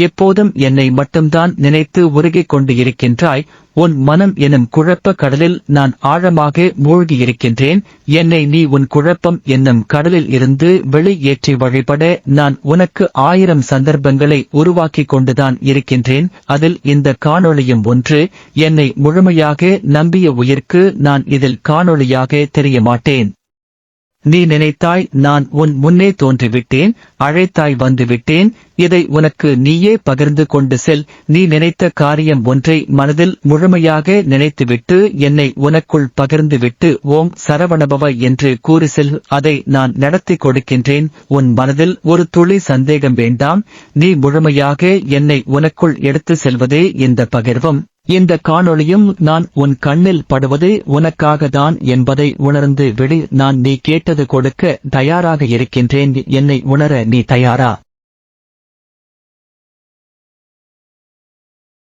எப்போதும் என்னை மட்டும்தான் நினைத்து உருகிக் கொண்டு இருக்கின்றாய். உன் மனம் எனும் குழப்ப கடலில் நான் ஆழமாக மூழ்கியிருக்கின்றேன். என்னை நீ உன் குழப்பம் என்னும் கடலில் இருந்து வெளியேற்றி வழிபட நான் உனக்கு 1000 சந்தர்ப்பங்களை உருவாக்கிக் கொண்டுதான் இருக்கின்றேன். அதில் இந்த காணொளியும் ஒன்று. என்னை முழுமையாக நம்பிய உயிர்க்கு நான் இதில் காணொளியாக தெரிய மாட்டேன். நீ நினைத்தாய், நான் உன் முன்னே தோன்றிவிட்டேன், அழைத்தாய், வந்துவிட்டேன். இதை உனக்கு நீயே பகிர்ந்து கொண்டு செல். நீ நினைத்த காரியம் ஒன்றை மனதில் முழுமையாக நினைத்துவிட்டு என்னை உனக்குள் பகிர்ந்துவிட்டு ஓம் சரவணபவ என்று கூறி செல். அதை நான் நடத்தி கொடுக்கின்றேன். உன் மனதில் ஒரு துளி சந்தேகம் வேண்டாம். நீ முழுமையாக என்னை உனக்குள் எடுத்து செல்வதே இந்த பகிர்வும் இந்த காணொளியும். நான் உன் கண்ணில் படுவது உனக்காகத்தான் என்பதை உணர்ந்து விடு. நான் நீ கேட்டது கொடுக்க தயாராக இருக்கின்றேன். என்னை உணர நீ தயாரா?